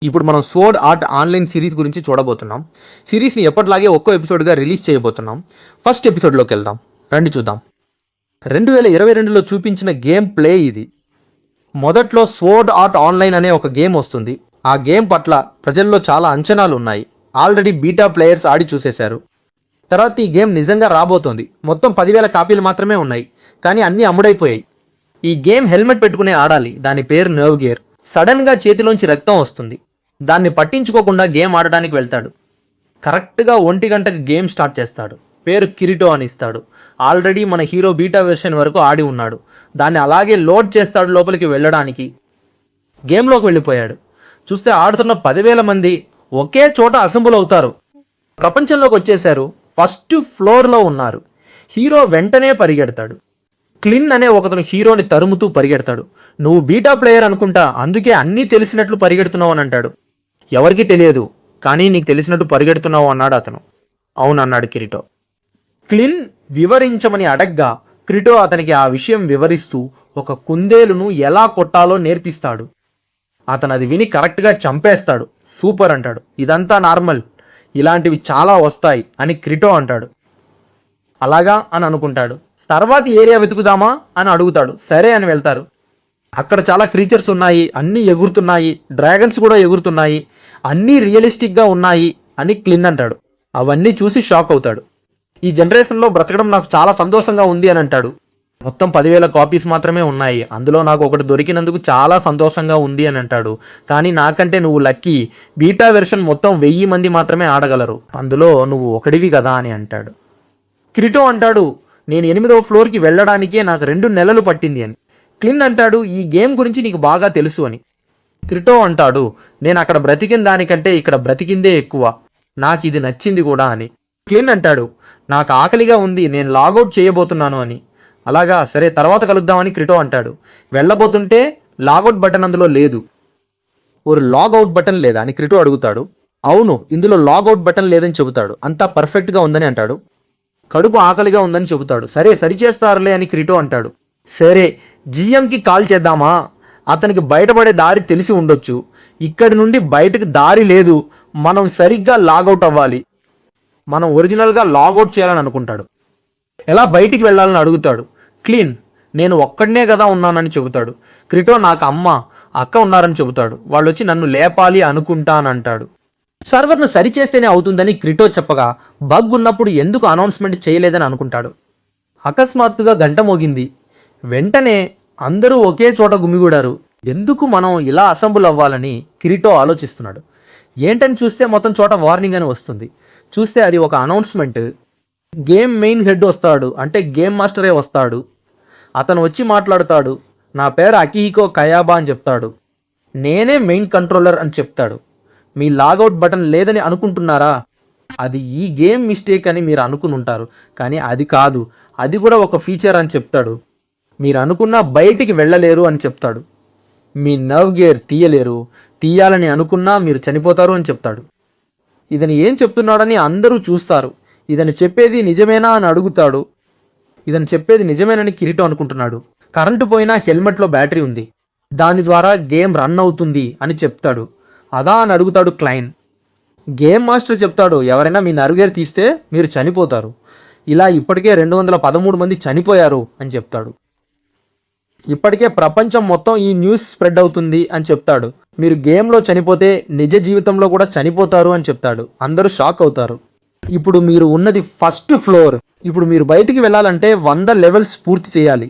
ఇప్పుడు మనం sword art online series గురించి చూడబోతున్నాం. సిరీస్ని ఎప్పటిలాగే ఒక్కో ఎపిసోడ్గా రిలీజ్ చేయబోతున్నాం. ఫస్ట్ ఎపిసోడ్లోకి వెళ్దాం, రండి చూద్దాం. 2022లో చూపించిన గేమ్ ప్లే ఇది. మొదట్లో స్వోర్డ్ ఆర్ట్ ఆన్లైన్ అనే ఒక గేమ్ వస్తుంది. ఆ గేమ్ పట్ల ప్రజల్లో చాలా అంచనాలు ఉన్నాయి. ఆల్రెడీ బీటా ప్లేయర్స్ ఆడి చూసేశారు. తర్వాత ఈ గేమ్ నిజంగా రాబోతోంది. మొత్తం 10,000 కాపీలు మాత్రమే ఉన్నాయి, కానీ అన్నీ అమ్ముడైపోయాయి. ఈ గేమ్ హెల్మెట్ పెట్టుకునే ఆడాలి. దాని పేరు నర్వ్ గేర్. సడన్గా చేతిలోంచి రక్తం వస్తుంది. దాన్ని పట్టించుకోకుండా గేమ్ ఆడడానికి వెళ్తాడు. కరెక్ట్గా 1 గంటకి గేమ్ స్టార్ట్ చేస్తాడు. పేరు కిరీటో అని ఇస్తాడు. ఆల్రెడీ మన హీరో బీటా వెర్షన్ వరకు ఆడి ఉన్నాడు. దాన్ని అలాగే లోడ్ చేస్తాడు లోపలికి వెళ్ళడానికి. గేమ్లోకి వెళ్ళిపోయాడు. చూస్తే ఆడుతున్న 10,000 మంది ఒకే చోట అసెంబుల్ అవుతారు. ప్రపంచంలోకి వచ్చేశారు. ఫస్ట్ ఫ్లోర్లో ఉన్నారు. హీరో వెంటనే పరిగెడతాడు. క్లిన్ అనే ఒకతను హీరోని తరుముతూ పరిగెడతాడు. నువ్వు బీటా ప్లేయర్ అనుకుంటా, అందుకే అన్నీ తెలిసినట్లు పరిగెడుతున్నావు అని అంటాడు. ఎవరికీ తెలియదు, కానీ నీకు తెలిసినట్టు పరిగెడుతున్నావు అన్నాడు అతను. అవునన్నాడు కిరీటో. క్లిన్ వివరించమని అడగ్గా కిరీటో అతనికి ఆ విషయం వివరిస్తూ ఒక కుందేలును ఎలా కొట్టాలో నేర్పిస్తాడు. అతను అది విని కరెక్ట్గా చంపేస్తాడు. సూపర్ అంటాడు. ఇదంతా నార్మల్, ఇలాంటివి చాలా వస్తాయి అని కిరీటో అంటాడు. అలాగా అని అనుకుంటాడు. తర్వాత ఏరియా వెతుకుదామా అని అడుగుతాడు. సరే అని వెళ్తారు. అక్కడ చాలా క్రీచర్స్ ఉన్నాయి, అన్నీ ఎగురుతున్నాయి, డ్రాగన్స్ కూడా ఎగురుతున్నాయి, అన్నీ రియలిస్టిక్గా ఉన్నాయి అని క్లిన్ అంటాడు. అవన్నీ చూసి షాక్ అవుతాడు. ఈ జనరేషన్లో బ్రతకడం నాకు చాలా సంతోషంగా ఉంది అని అంటాడు. మొత్తం 10,000 కాపీస్ మాత్రమే ఉన్నాయి, అందులో నాకు ఒకటి దొరికినందుకు చాలా సంతోషంగా ఉంది అని అంటాడు. కానీ నాకంటే నువ్వు లక్కీ, బీటా వెర్షన్ మొత్తం 1000 మంది మాత్రమే ఆడగలరు, అందులో నువ్వు ఒకడివి కదా అని అంటాడు. కిరీటో అంటాడు, నేను 8వ ఫ్లోర్కి వెళ్ళడానికే నాకు 2 నెలలు పట్టింది అని. క్లిన్ అంటాడు, ఈ గేమ్ గురించి నీకు బాగా తెలుసు అని. కిరీటో అంటాడు, నేను అక్కడ బ్రతికిన దానికంటే ఇక్కడ బ్రతికిందే ఎక్కువ, నాకు ఇది నచ్చింది కూడా అని. క్లిన్ అంటాడు, నాకు ఆకలిగా ఉంది, నేను లాగౌట్ చేయబోతున్నాను అని. అలాగా, సరే తర్వాత కలుద్దామని కిరీటో అంటాడు. వెళ్ళబోతుంటే లాగౌట్ బటన్ అందులో లేదు. ఒక లాగౌట్ బటన్ లేదా అని కిరీటో అడుగుతాడు. అవును, ఇందులో లాగౌట్ బటన్ లేదని చెబుతాడు. అంతా పర్ఫెక్ట్గా ఉందని అంటాడు. కడుపు ఆకలిగా ఉందని చెబుతాడు. సరే సరిచేస్తారులే అని కిరీటో అంటాడు. సరే, జిఎంకి కాల్ చేద్దామా, అతనికి బయటపడే దారి తెలిసి ఉండొచ్చు, ఇక్కడి నుండి బయటకు దారి లేదు, మనం సరిగ్గా లాగౌట్ అవ్వాలి, మనం ఒరిజినల్గా లాగౌట్ చేయాలని అనుకుంటాడు. ఎలా బయటికి వెళ్ళాలని అడుగుతాడు. క్లీన్, నేను ఒక్కడనే కదా ఉన్నానని చెబుతాడు. కిరీటో, నాకు అక్క ఉన్నారని చెబుతాడు. వాళ్ళు వచ్చి నన్ను లేపాలి అనుకుంటానంటాడు. సర్వర్ను సరిచేస్తేనే అవుతుందని కిరీటో చెప్పగా బగ్ ఉన్నప్పుడు ఎందుకు అనౌన్స్మెంట్ చేయలేదని అనుకుంటాడు. అకస్మాత్తుగా గంట మోగింది. వెంటనే అందరూ ఒకే చోట గుమిగూడారు. ఎందుకు మనం ఇలా అసెంబుల్ అవ్వాలని కిరీటో ఆలోచిస్తున్నాడు. ఏంటని చూస్తే మొత్తం చోట వార్నింగ్ అని వస్తుంది. చూస్తే అది ఒక అనౌన్స్మెంట్. గేమ్ మెయిన్ హెడ్ వస్తాడు, అంటే గేమ్ మాస్టరే వస్తాడు. అతను వచ్చి మాట్లాడతాడు. నా పేరు అకిహికో కయాబా అని చెప్తాడు. నేనే మెయిన్ కంట్రోలర్ అని చెప్తాడు. మీ లాగౌట్ బటన్ లేదని అనుకుంటున్నారా? అది ఈ గేమ్ మిస్టేక్ అని మీరు అనుకుని ఉంటారు, కానీ అది కాదు, అది కూడా ఒక ఫీచర్ అని చెప్తాడు. మీరు అనుకున్నా బయటికి వెళ్ళలేరు అని చెప్తాడు. మీ నర్వ్ గేర్ తీయలేరు, తీయాలని అనుకున్నా మీరు చనిపోతారు అని చెప్తాడు. ఇతను ఏం చెప్తున్నాడని అందరూ చూస్తారు. ఇతను చెప్పేది నిజమేనా అని అడుగుతాడు. ఇతను చెప్పేది నిజమేనని కిరీటో అనుకుంటున్నాడు. కరెంటు పోయినా హెల్మెట్లో బ్యాటరీ ఉంది, దాని ద్వారా గేమ్ రన్ అవుతుంది అని చెప్తాడు. అదా అని అడుగుతాడు క్లైన్. గేమ్ మాస్టర్ చెప్తాడు, ఎవరైనా మీ నర్వ్ గేర్ తీస్తే మీరు చనిపోతారు, ఇలా ఇప్పటికే 213 మంది చనిపోయారు అని చెప్తాడు. ఇప్పటికే ప్రపంచం మొత్తం ఈ న్యూస్ స్ప్రెడ్ అవుతుంది అని చెప్తాడు. మీరు గేమ్లో చనిపోతే నిజ జీవితంలో కూడా చనిపోతారు అని చెప్తాడు. అందరూ షాక్ అవుతారు. ఇప్పుడు మీరు ఉన్నది ఫస్ట్ ఫ్లోర్. ఇప్పుడు మీరు బయటికి వెళ్ళాలంటే 100 లెవెల్స్ పూర్తి చేయాలి,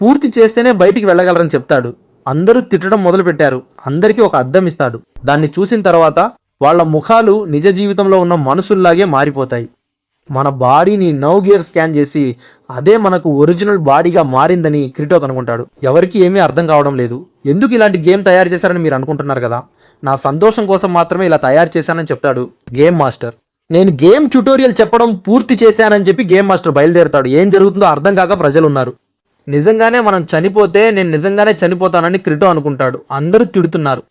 పూర్తి చేస్తేనే బయటికి వెళ్ళగలరని చెప్తాడు. అందరూ తిట్టడం మొదలుపెట్టారు. అందరికీ ఒక అద్దం ఇస్తాడు. దాన్ని చూసిన తర్వాత వాళ్ళ ముఖాలు నిజ జీవితంలో ఉన్న మనుషుల్లాగే మారిపోతాయి. మన బాడీని నర్వ్ గేర్ స్కాన్ చేసి అదే మనకు ఒరిజినల్ బాడీగా మారిందని కిరీటో కనుకుంటాడు. ఎవరికి ఏమీ అర్థం కావడం లేదు. ఎందుకు ఇలాంటి గేమ్ తయారు చేశారని మీరు అనుకుంటున్నారు కదా, నా సంతోషం కోసం మాత్రమే ఇలా తయారు చేశానని చెప్తాడు గేమ్ మాస్టర్. నేను గేమ్ ట్యుటోరియల్ చెప్పడం పూర్తి చేశానని చెప్పి గేమ్ మాస్టర్ బయలుదేరుతాడు. ఏం జరుగుతుందో అర్థం కాక ప్రజలు ఉన్నారు. నిజంగానే మనం చనిపోతే నేను నిజంగానే చనిపోతానని కిరీటో అనుకుంటాడు. అందరూ తిడుతున్నారు.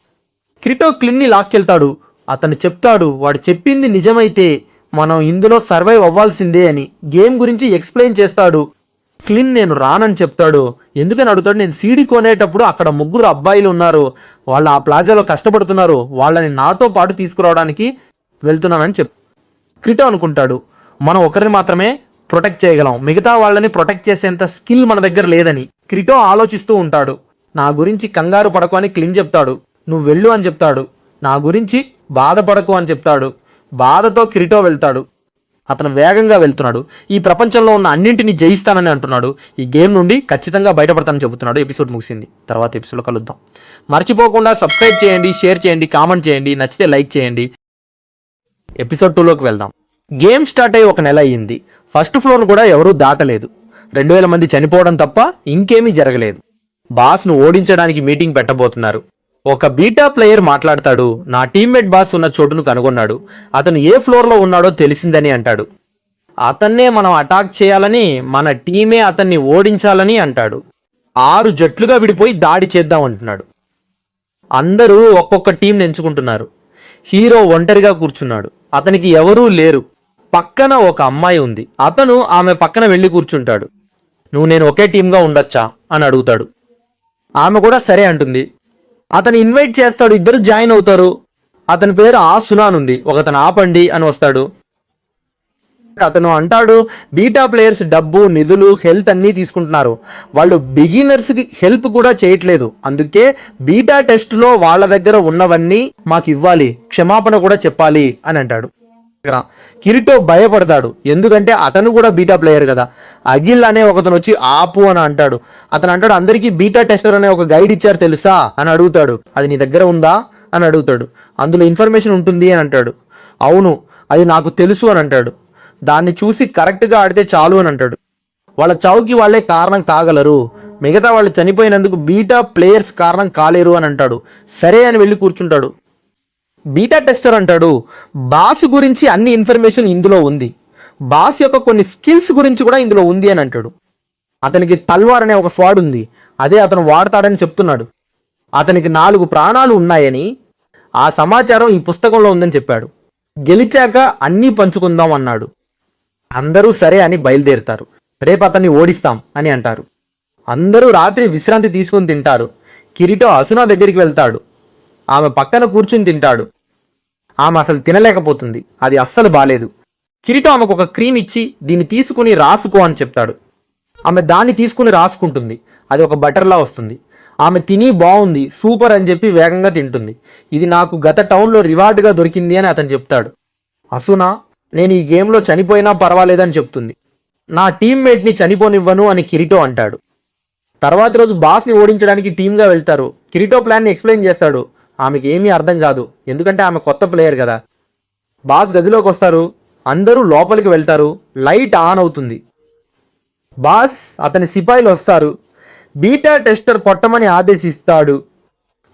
కిరీటో క్లిన్ని లాక్కెళ్తాడు. అతను చెప్తాడు, వాడు చెప్పింది నిజమైతే మనం ఇందులో సర్వైవ్ అవ్వాల్సిందే అని. గేమ్ గురించి ఎక్స్ప్లెయిన్ చేస్తాడు. క్లిన్ నేను రానని చెప్తాడు. ఎందుకని అడుగుతాడు, నేను సీడీ కొనేటప్పుడు అక్కడ 3 అబ్బాయిలు ఉన్నారు, వాళ్ళు ఆ ప్లాజాలో కష్టపడుతున్నారు, వాళ్ళని నాతో పాటు తీసుకురావడానికి వెళ్తున్నానని క్రిటో అనుకుంటాడు మనం ఒకరిని మాత్రమే ప్రొటెక్ట్ చేయగలం, మిగతా వాళ్ళని ప్రొటెక్ట్ చేసేంత స్కిల్ మన దగ్గర లేదని. క్రిటో ఆలోచిస్తూ ఉంటాడు. నా గురించి కంగారు పడకు అని క్లిన్ చెప్తాడు. నువ్వు వెళ్ళు అని చెప్తాడు. నా గురించి బాధపడకు అని చెప్తాడు. బాధతో క్రిటో వెళ్తాడు. అతను వేగంగా వెళ్తున్నాడు. ఈ ప్రపంచంలో ఉన్న అన్నింటినీ జయిస్తానని అంటున్నాడు. ఈ గేమ్ నుండి ఖచ్చితంగా బయటపడతానని చెబుతున్నాడు. ఎపిసోడ్ ముగిసింది. తర్వాత ఎపిసోడ్లో కలుద్దాం. మర్చిపోకుండా సబ్స్క్రైబ్ చేయండి, షేర్ చేయండి, కామెంట్ చేయండి, నచ్చితే లైక్ చేయండి. ఎపిసోడ్ 2లోకి వెళ్దాం. గేమ్ స్టార్ట్ అయ్యి 1 నెల అయ్యింది. ఫస్ట్ ఫ్లోర్ కూడా ఎవరూ దాటలేదు. 2000 మంది చనిపోవడం తప్ప ఇంకేమీ జరగలేదు. బాస్ను ఓడించడానికి మీటింగ్ పెట్టబోతున్నారు. ఒక బీటా ప్లేయర్ మాట్లాడతాడు. నా టీమ్మేట్ బాస్ ఉన్న చోటును కనుగొన్నాడు. అతను ఏ ఫ్లోర్లో ఉన్నాడో తెలిసిందని అంటాడు. అతన్నే మనం అటాక్ చేయాలని, మన టీమే అతన్ని ఓడించాలని అంటాడు. 6 జట్లుగా విడిపోయి దాడి చేద్దాం అంటున్నాడు. అందరూ ఒక్కొక్క టీం ఎంచుకుంటున్నారు. హీరో ఒంటరిగా కూర్చున్నాడు. అతనికి ఎవరూ లేరు. పక్కన ఒక అమ్మాయి ఉంది. అతను ఆమె పక్కన వెళ్ళి కూర్చుంటాడు. నువ్వు నేను ఒకే టీంగా ఉండొచ్చా అని అడుగుతాడు. ఆమె కూడా సరే అంటుంది. అతను ఇన్వైట్ చేస్తాడు. ఇద్దరు జాయిన్ అవుతారు. అతని పేరు ఆసునాన్ ఉంది. ఒకతను ఆపండి అని వస్తాడు. అతను అంటాడు, బీటా ప్లేయర్స్ డబ్బు, నిధులు, హెల్త్ అన్నీ తీసుకుంటున్నారు. వాళ్ళు బిగినర్స్కి హెల్ప్ కూడా చేయట్లేదు. అందుకే బీటా టెస్ట్లో వాళ్ళ దగ్గర ఉన్నవన్నీ మాకు ఇవ్వాలి, క్షమాపణ కూడా చెప్పాలి అని అంటాడు. కిరీటో భయపడతాడు. ఎందుకంటే అతను కూడా బీటా ప్లేయర్ కదా. అగిల్ అనే ఒకతను వచ్చి ఆపు అని అంటాడు. అతను అంటాడు, అందరికీ బీటా టెస్టర్ అనే ఒక గైడ్ ఇచ్చారు తెలుసా అని అడుగుతాడు. అది నీ దగ్గర ఉందా అని అడుగుతాడు. అందులో ఇన్ఫర్మేషన్ ఉంటుంది అని అంటాడు. అవును, అది నాకు తెలుసు అని అంటాడు. దాన్ని చూసి కరెక్ట్గా ఆడితే చాలు అని అంటాడు. వాళ్ళ చావుకి వాళ్ళే కారణం కాగలరు, మిగతా వాళ్ళు చనిపోయినందుకు బీటా ప్లేయర్స్ కారణం కాలేరు అని అంటాడు. సరే అని వెళ్ళి కూర్చుంటాడు. బీటా టెస్టర్ అంటాడు, బాస్ గురించి అన్ని ఇన్ఫర్మేషన్ ఇందులో ఉంది, బాస్ యొక్క కొన్ని స్కిల్స్ గురించి కూడా ఇందులో ఉంది అని అంటాడు. అతనికి తల్వార్ అనే ఒక స్వాడ్ ఉంది, అదే అతను వాడతాడని చెప్తున్నాడు. అతనికి 4 ప్రాణాలు ఉన్నాయని, ఆ సమాచారం ఈ పుస్తకంలో ఉందని చెప్పాడు. గెలిచాక అన్నీ పంచుకుందాం అన్నాడు. అందరూ సరే అని బయలుదేరుతారు. రేపు అతన్ని ఓడిస్తాం అని అంటారు. అందరూ రాత్రి విశ్రాంతి తీసుకుని తింటారు. కిరీటో అసునా దగ్గరికి వెళ్తాడు. ఆమె పక్కన కూర్చుని తింటాడు. ఆమె అసలు తినలేకపోతుంది. అది అస్సలు బాలేదు. కిరీటో ఆమెకు ఒక క్రీమ్ ఇచ్చి దీన్ని తీసుకుని రాసుకో అని చెప్తాడు. ఆమె దాన్ని తీసుకుని రాసుకుంటుంది. అది ఒక బటర్లా వస్తుంది. ఆమె తిని బాగుంది, సూపర్ అని చెప్పి వేగంగా తింటుంది. ఇది నాకు గత టౌన్లో రివార్డుగా దొరికింది అని అతను చెప్తాడు. అసునా, నేను ఈ గేమ్లో చనిపోయినా పర్వాలేదని చెప్తుంది. నా టీమ్మేట్ని చనిపోనివ్వను అని కిరీటో అంటాడు. తర్వాత రోజు బాస్ని ఓడించడానికి టీమ్గా వెళ్తారు. కిరీటో ప్లాన్ని ఎక్స్ప్లెయిన్ చేస్తాడు. ఆమెకి ఏమీ అర్థం కాదు, ఎందుకంటే ఆమె కొత్త ప్లేయర్ కదా. బాస్ గదిలోకి వస్తారు. అందరూ లోపలికి వెళ్తారు. లైట్ ఆన్ అవుతుంది. బాస్ అతని సిపాయిలు వస్తారు. బీటా టెస్టర్ కొట్టమని ఆదేశిస్తాడు.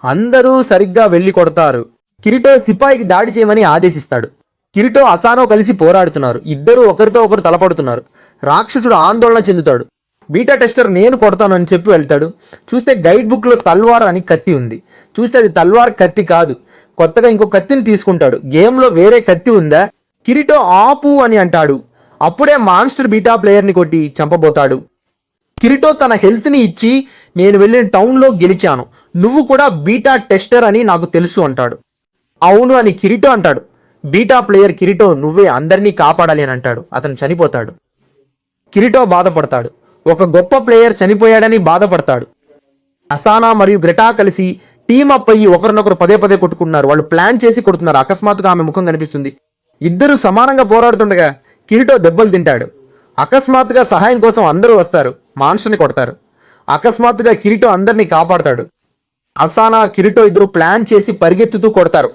అందరూ సరిగ్గా వెళ్ళి కొడతారు. కిరీటో సిపాయికి దాడి చేయమని ఆదేశిస్తాడు. కిరీటో అసానో కలిసి పోరాడుతున్నారు. ఇద్దరు ఒకరితో ఒకరు తలపడుతున్నారు. రాక్షసుడు ఆందోళన చెందుతాడు. బీటా టెస్టర్ నేను కొడతాను అని చెప్పి వెళ్తాడు. చూస్తే గైడ్ బుక్లో తల్వార్ అని కత్తి ఉంది. చూస్తే అది తల్వార్ కత్తి కాదు. కొత్తగా ఇంకో కత్తిని తీసుకుంటాడు. గేమ్లో వేరే కత్తి ఉందా? కిరీటో ఆపు అని అంటాడు. అప్పుడే మాన్స్టర్ బీటా ప్లేయర్ని కొట్టి చంపబోతాడు. కిరీటో తన హెల్త్ని ఇచ్చి, నేను వెళ్ళిన టౌన్లో గెలిచాను, నువ్వు కూడా బీటా టెస్టర్ అని నాకు తెలుసు అంటాడు. అవును అని కిరీటో అంటాడు. బీటా ప్లేయర్ కిరీటో, నువ్వే అందరినీ కాపాడాలి అని అంటాడు. అతను చనిపోతాడు. కిరీటో బాధపడతాడు. ఒక గొప్ప ప్లేయర్ చనిపోయాడని బాధపడతాడు. అసానా మరియు గ్రెటా కలిసి టీమప్ అయ్యి ఒకరినొకరు పదే పదే కొట్టుకుంటున్నారు. వాళ్ళు ప్లాన్ చేసి కొడుతున్నారు. అకస్మాత్తుగా ఆమె ముఖం కనిపిస్తుంది. ఇద్దరు సమానంగా పోరాడుతుండగా కిరీటో దెబ్బలు తింటాడు. అకస్మాత్తుగా సహాయం కోసం అందరూ వస్తారు. మాన్స్టర్ని కొడతారు. అకస్మాత్తుగా కిరీటో అందరినీ కాపాడతాడు. అసానా, కిరీటో ఇద్దరు ప్లాన్ చేసి పరిగెత్తుతూ కొడతారు.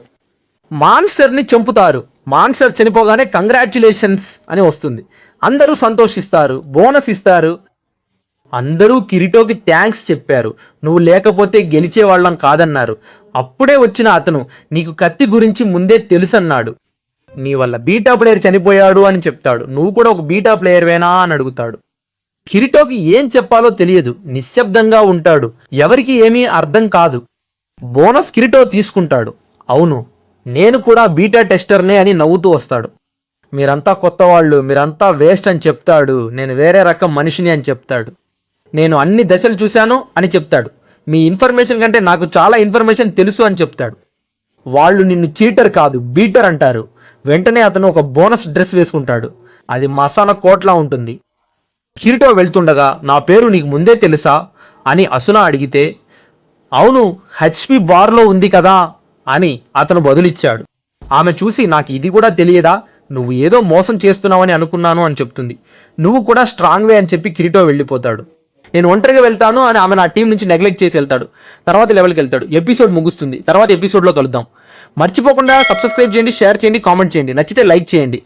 మాన్స్టర్ని చంపుతారు. మాన్స్టర్ చనిపోగానే కంగ్రాచ్యులేషన్స్ అని వస్తుంది. అందరూ సంతోషిస్తారు, బోనస్ ఇస్తారు. అందరూ కిరీటోకి థ్యాంక్స్ చెప్పారు. నువ్వు లేకపోతే గెలిచేవాళ్ళం కాదన్నారు. అప్పుడే వచ్చిన అతను, నీకు కత్తి గురించి ముందే తెలుసన్నాడు. నీ వల్ల బీటా ప్లేయర్ చనిపోయాడు అని చెప్తాడు. నువ్వు కూడా ఒక బీటా ప్లేయర్వేనా అని అడుగుతాడు. కిరీటోకి ఏం చెప్పాలో తెలియదు. నిశ్శబ్దంగా ఉంటాడు. ఎవరికి ఏమీ అర్థం కాదు. బోనస్ కిరీటో తీసుకుంటాడు. అవును, నేను కూడా బీటా టెస్టర్నే అని నవ్వుతూ వస్తాడు. మీరంతా కొత్త వాళ్ళు, మీరంతా వేస్ట్ అని చెప్తాడు. నేను వేరే రకం మనిషిని అని చెప్తాడు. నేను అన్ని దశలు చూశాను అని చెప్తాడు. మీ ఇన్ఫర్మేషన్ కంటే నాకు చాలా ఇన్ఫర్మేషన్ తెలుసు అని చెప్తాడు. వాళ్ళు నిన్ను చీటర్ కాదు బీటర్ అంటారు. వెంటనే అతను ఒక బోనస్ డ్రెస్ వేసుకుంటాడు. అది మసాలా కోట్లా ఉంటుంది. కిరీటో వెళ్తుండగా నా పేరు నీకు ముందే తెలుసా అని అసునా అడిగితే, అవును హెచ్పి బార్లో ఉంది కదా అని అతను బదులిచ్చాడు. ఆమె చూసి నాకు ఇది కూడా తెలియదా, నువ్వు ఏదో మోసం చేస్తున్నావని అనుకున్నాను అని చెప్తుంది. నువ్వు కూడా స్ట్రాంగ్ వే అని చెప్పి కిరీటో వెళ్ళిపోతాడు. నేను ఒంటరిగా వెళ్తాను అని ఆమె నా టీం నుంచి నెగ్లెక్ట్ చేసి వెళ్తాడు. తర్వాత లెవెల్కి వెళ్తాడు. ఎపిసోడ్ ముగుస్తుంది. తర్వాత ఎపిసోడ్లో కలుద్దాం. మర్చిపోకుండా సబ్స్క్రైబ్ చేయండి, షేర్ చేయండి, కామెంట్ చేయండి. నచ్చితే లైక్ చేయండి.